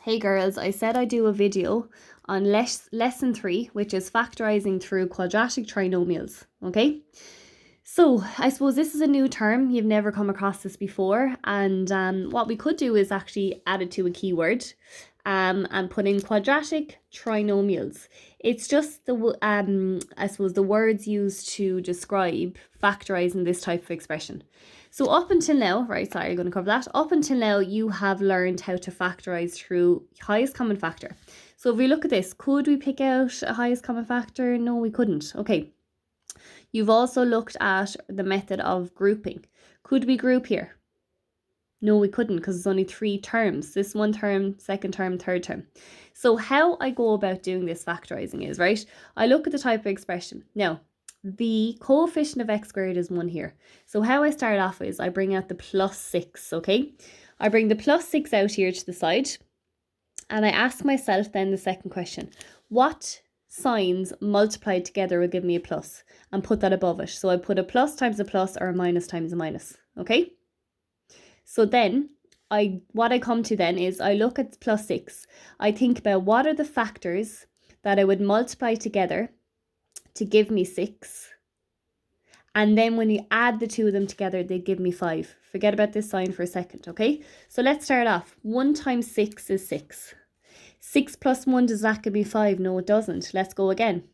Hey girls, I said I'd do a video on lesson 3, which is factorising through quadratic trinomials, okay? So I suppose this is a new term, you've never come across this before, and what we could do is actually add it to a keyword and put in quadratic trinomials. It's just I suppose the words used to describe factorising this type of expression. So up until now, right, sorry, I'm going to cover that. Up until now, you have learned how to factorise through highest common factor. So if we look at this, could we pick out a highest common factor? No, we couldn't. Okay. You've also looked at the method of grouping. Could we group here? No, we couldn't because it's only 3 terms. This one term, second term, third term. So how I go about doing this factorising is, right, I look at the type of expression. Now, the coefficient of x squared is 1 here. So how I start off is I bring out the plus 6, okay? I bring the plus 6 out here to the side. And I ask myself then the second question. What signs multiplied together will give me a plus? And put that above it. So I put a plus times a plus or a minus times a minus, okay? So then what I come to then is I look at plus 6. I think about what are the factors that I would multiply together to give me 6. And then when you add the two of them together, they give me 5. Forget about this sign for a second, okay? So let's start off. 1 times 6 is 6. 6 plus 1, does that give me 5? No, it doesn't. Let's go again.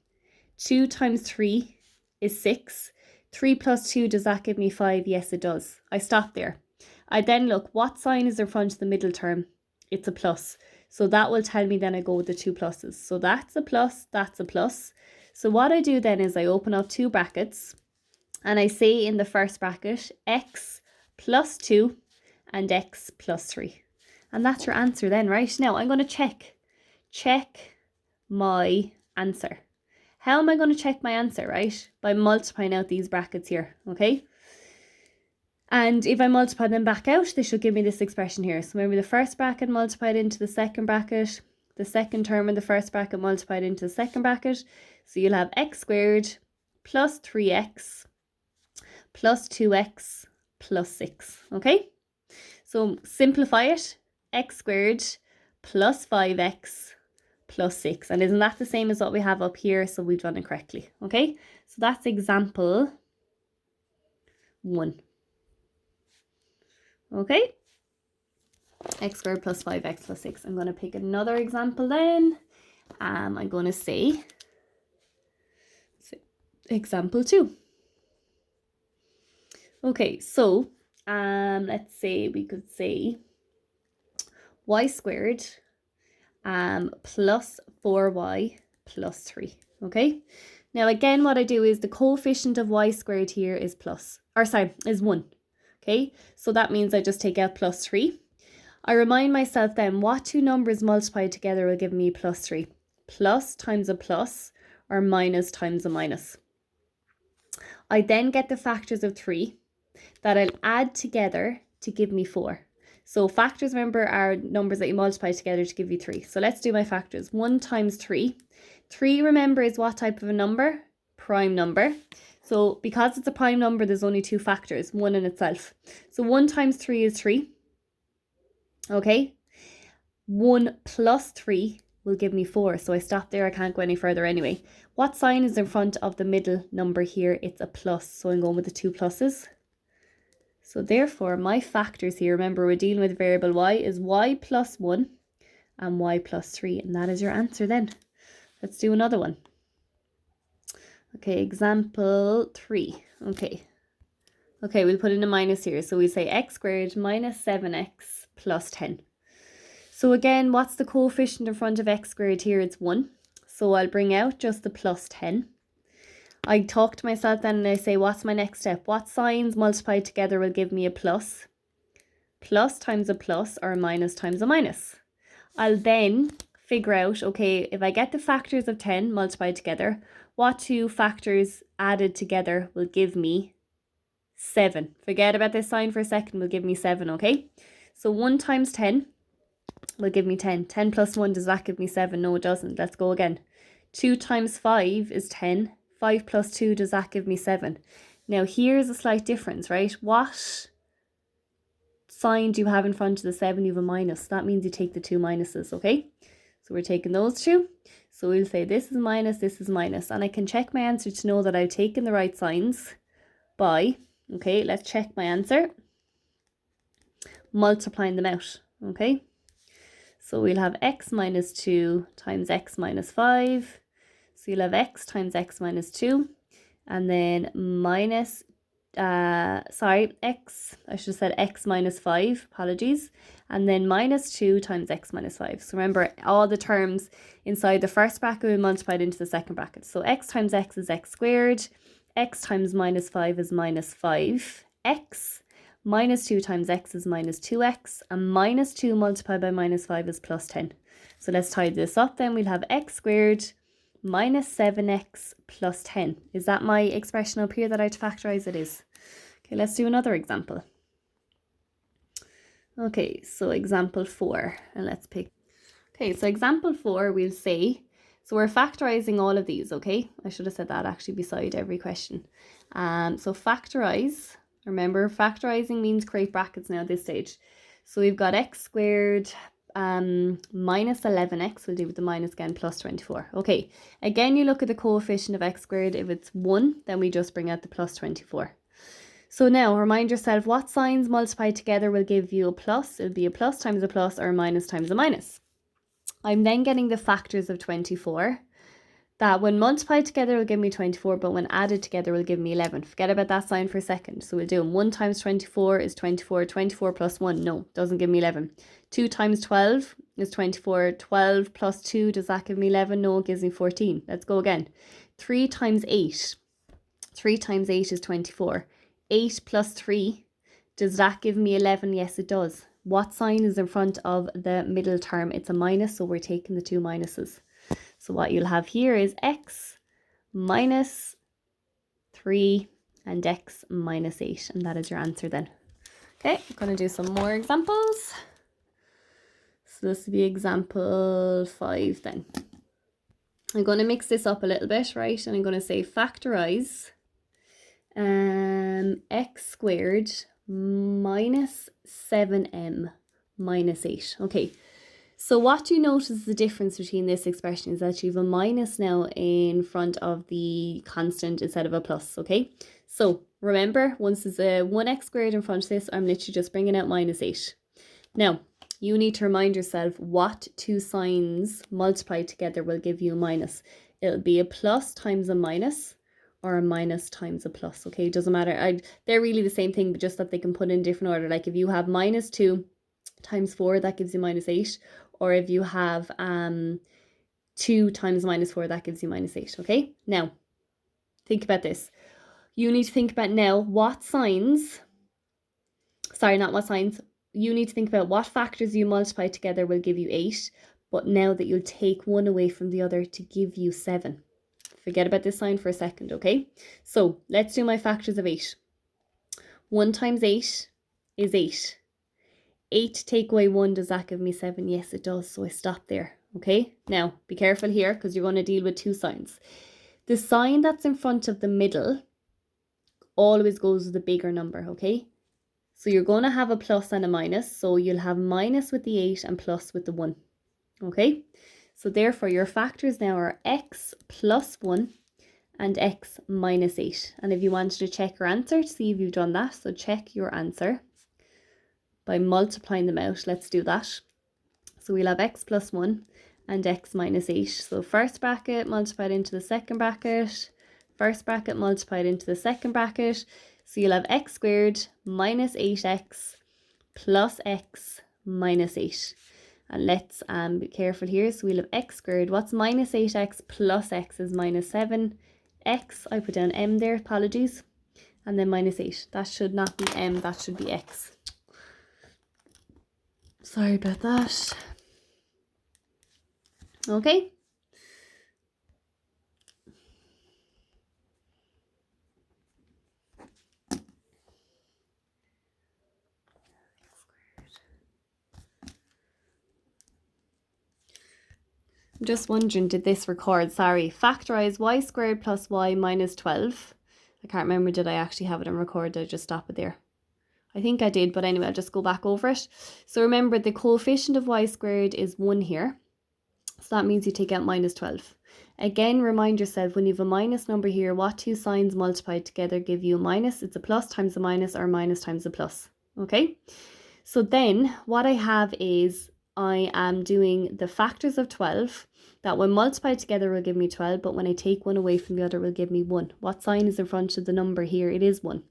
2 times 3 is 6. 3 plus 2, does that give me 5? Yes, it does. I stop there. I then look, what sign is in front of the middle term? It's a plus. So that will tell me then I go with the 2 pluses. So that's a plus, that's a plus. So what I do then is I open up 2 brackets and I say in the first bracket, x plus 2 and x plus 3. And that's your answer then, right? Now I'm going to check my answer. How am I going to check my answer, right? By multiplying out these brackets here, okay? And if I multiply them back out, they should give me this expression here. So remember the first bracket multiplied into the second bracket, the second term in the first bracket multiplied into the second bracket. So you'll have x squared plus 3x plus 2x plus 6, okay? So simplify it, x squared plus 5x plus 6. And isn't that the same as what we have up here? So we've done it correctly, okay? So that's example 1. Okay? X squared plus 5x plus 6. I'm going to pick another example then. I'm going to say example 2. Okay, so let's say we could say y squared plus 4y plus 3, okay? Now again, what I do is the coefficient of y squared here is is 1, okay? So that means I just take out plus 3. I remind myself then what 2 numbers multiplied together will give me plus 3. Plus times a plus or minus times a minus. I then get the factors of 3 that I'll add together to give me 4. So factors, remember, are numbers that you multiply together to give you 3. So let's do my factors. 1 times 3. 3, remember, is what type of a number? Prime number. So because it's a prime number, there's only 2 factors, 1 in itself. So 1 times 3 is 3. Okay. 1 plus 3 will give me 4. So I stop there. I can't go any further anyway. What sign is in front of the middle number here? It's a plus. So I'm going with the 2 pluses. So therefore, my factors here, remember we're dealing with variable y, is y plus 1 and y plus 3. And that is your answer then. Let's do another one. Okay, example 3. Okay, we'll put in a minus here. So we say x squared minus 7x plus 10. So again, what's the coefficient in front of x squared here? It's 1. So I'll bring out just the plus 10. I talk to myself then and I say, what's my next step? What signs multiplied together will give me a plus? Plus times a plus or a minus times a minus. I'll then figure out, okay, if I get the factors of 10 multiplied together, what 2 factors added together will give me 7. Forget about this sign for a second, will give me 7, okay? So 1 times 10 will give me 10. 10 plus 1, does that give me 7? No, it doesn't. Let's go again. 2 times 5 is 10. 5 plus 2, does that give me 7? Now here's a slight difference, right? What sign do you have in front of the 7? You have a minus. That means you take the two minuses, okay? So we're taking those two. So we'll say this is minus, and I can check my answer to know that I've taken the right signs by, okay, let's check my answer, multiplying them out, okay? So we'll have x minus 2 times x minus 5. So you'll have x times x minus 2, and then minus, I should have said x minus 5, apologies, and then minus 2 times x minus 5. So remember, all the terms inside the first bracket we multiplied into the second bracket. So x times x is x squared, x times minus 5 is minus 5x, minus 2 times x is minus 2x, and minus 2 multiplied by minus 5 is plus 10. So let's tidy this up then. We'll have x squared minus 7x plus 10. Is that my expression up here that I had to factorize? It is. Okay, let's do another example. Okay, so example 4, and let's pick. Okay, so example 4, we'll say, so we're factorizing all of these, okay? I should have said that actually beside every question. So factorize, remember factorizing means create brackets now at this stage. So we've got x squared minus 11x, we'll do with the minus again, plus 24. Okay, again, you look at the coefficient of x squared. If it's 1, then we just bring out the plus 24. So now remind yourself what signs multiplied together will give you a plus. It'll be a plus times a plus or a minus times a minus. I'm then getting the factors of 24. That when multiplied together will give me 24, but when added together will give me 11. Forget about that sign for a second. So we'll do 1 times 24 is 24. 24 plus 1, no, doesn't give me 11. 2 times 12 is 24. 12 plus 2, does that give me 11? No, it gives me 14. Let's go again. 3 times 8. 3 times 8 is 24. 8 plus 3, does that give me 11? Yes, it does. What sign is in front of the middle term? It's a minus, so we're taking the two minuses. So what you'll have here is x minus 3 and x minus 8, and that is your answer then. Okay, I'm going to do some more examples. So this will be example 5 then. I'm going to mix this up a little bit, right? And I'm going to say factorize x squared minus 7m minus 8. Okay, so what you notice is the difference between this expression is that you have a minus now in front of the constant instead of a plus, okay? So remember, once there's a 1x squared in front of this, I'm literally just bringing out minus 8. Now, you need to remind yourself what two signs multiplied together will give you a minus. It'll be a plus times a minus, or a minus times a plus, okay? It doesn't matter. They're really the same thing, but just that they can put in different order. Like if you have minus 2 times 4, that gives you minus 8. Or if you have 2 times minus 4, that gives you minus 8, okay? Now, think about this. You need to think about now what signs, sorry, not what signs. You need to think about what factors you multiply together will give you 8, but now that you'll take one away from the other to give you 7. Forget about this sign for a second, okay? So let's do my factors of 8. 1 times 8 is 8. 8 take away 1, does that give me 7? Yes, it does. So I stop there, okay? Now, be careful here because you're going to deal with two signs. The sign that's in front of the middle always goes with the bigger number, okay? So you're going to have a plus and a minus. So you'll have minus with the 8 and plus with the 1, okay? So therefore, your factors now are x plus 1 and x minus 8. And if you wanted to check your answer to see if you've done that, so check your answer by multiplying them out. Let's do that. So we'll have x plus 1 and x minus 8. So first bracket multiplied into the second bracket. First bracket multiplied into the second bracket. So you'll have x squared minus 8x plus x minus 8. And let's be careful here. So we'll have x squared. What's minus 8x plus x is minus 7. X, I put down m there, apologies. And then minus 8. That should not be m, that should be x. Sorry about that. Okay. I'm just wondering, did this record? Sorry. Factorize y squared plus y minus 12. I can't remember, did I actually have it on record? Did I just stop it there? I think I did, but anyway, I'll just go back over it. So remember, the coefficient of y squared is 1 here. So that means you take out minus 12. Again, remind yourself, when you have a minus number here, what two signs multiplied together give you a minus? It's a plus times a minus or a minus times a plus. Okay? So then what I have is I am doing the factors of 12 that when multiplied together will give me 12, but when I take one away from the other will give me 1. What sign is in front of the number here? It is 1.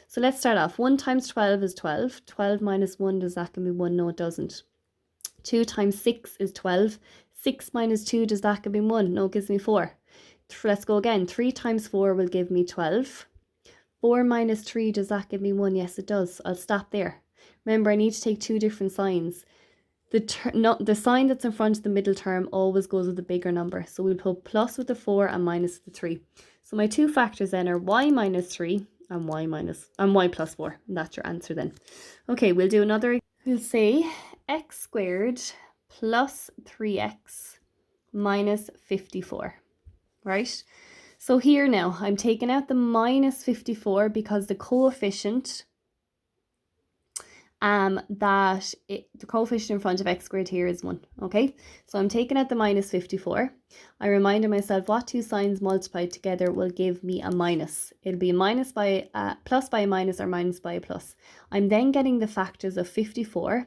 So let's start off. 1 times 12 is 12. 12 minus 1, does that give me 1? No, it doesn't. 2 times 6 is 12. 6 minus 2, does that give me 1? No, it gives me 4. Let's go again. 3 times 4 will give me 12. 4 minus 3, does that give me 1? Yes, it does. I'll stop there. Remember, I need to take two different signs. The sign that's in front of the middle term always goes with the bigger number. So we'll put plus with the 4 and minus with the 3. So my two factors then are y minus 3 and y plus 4. And that's your answer then. Okay, we'll do another. We'll say x squared plus 3x minus 54, right? So here now, I'm taking out the minus 54 because the coefficient the coefficient in front of x squared here is 1, okay? So I'm taking out the minus 54. I reminded myself what two signs multiplied together will give me a minus. It'll be minus by plus by a minus or minus by a plus. I'm then getting the factors of 54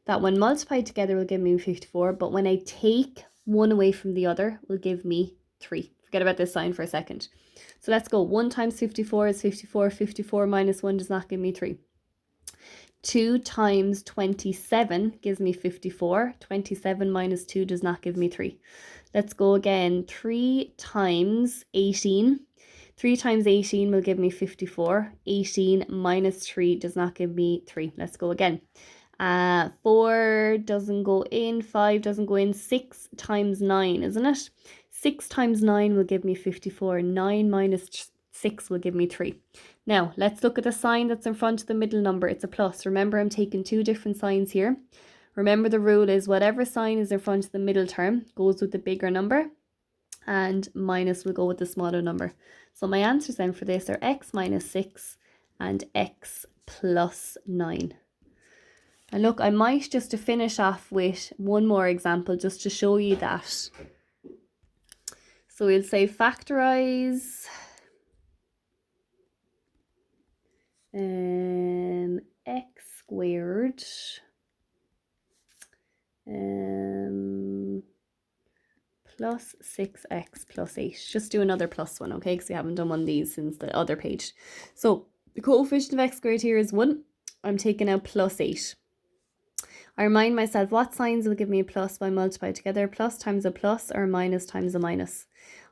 that when multiplied together will give me 54, but when I take one away from the other will give me 3. Forget about this sign for a second. So let's go. 1 times 54 is 54. 54 minus 1 does not give me 3. 2 times 27 gives me 54. 27 minus 2 does not give me 3. Let's go again. 3 times 18. 3 times 18 will give me 54. 18 minus 3 does not give me 3. Let's go again. 4 doesn't go in. 5 doesn't go in. 6 times 9, isn't it? 6 times 9 will give me 54. 9 minus 6 will give me 3. Now, let's look at the sign that's in front of the middle number. It's a plus. Remember, I'm taking two different signs here. Remember, the rule is whatever sign is in front of the middle term goes with the bigger number, and minus will go with the smaller number. So my answers then for this are x minus 6 and x plus 9. And look, I might just to finish off with one more example just to show you that. So we'll say factorize x squared plus 6x plus 8. Just do another plus one, okay, because we haven't done one of these since the other page. So the coefficient of x squared here is 1. I'm taking out plus 8. I remind myself what signs will give me a plus by multiply together. Plus times a plus or minus times a minus.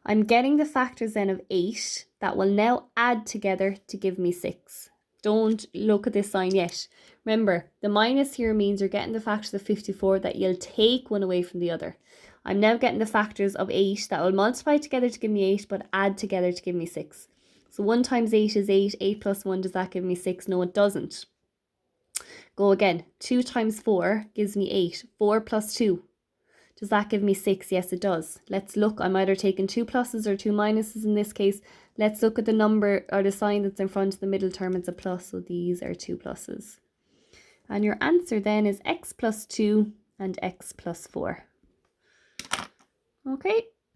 I'm getting the factors then of 8 that will now add together to give me 6. Don't look at this sign yet. Remember, the minus here means you're getting the factors of 54 that you'll take one away from the other. I'm now getting the factors of 8 that will multiply together to give me 8, but add together to give me 6. So 1 times 8 is 8. 8 plus 1, does that give me 6? No, it doesn't. Go again. 2 times 4 gives me 8. 4 plus 2. Does that give me 6? Yes, it does. Let's look. I'm either taking 2 pluses or 2 minuses in this case. Let's look at the number or the sign that's in front of the middle term. It's a plus, so these are 2 pluses. And your answer then is x plus 2 and x plus 4. Okay.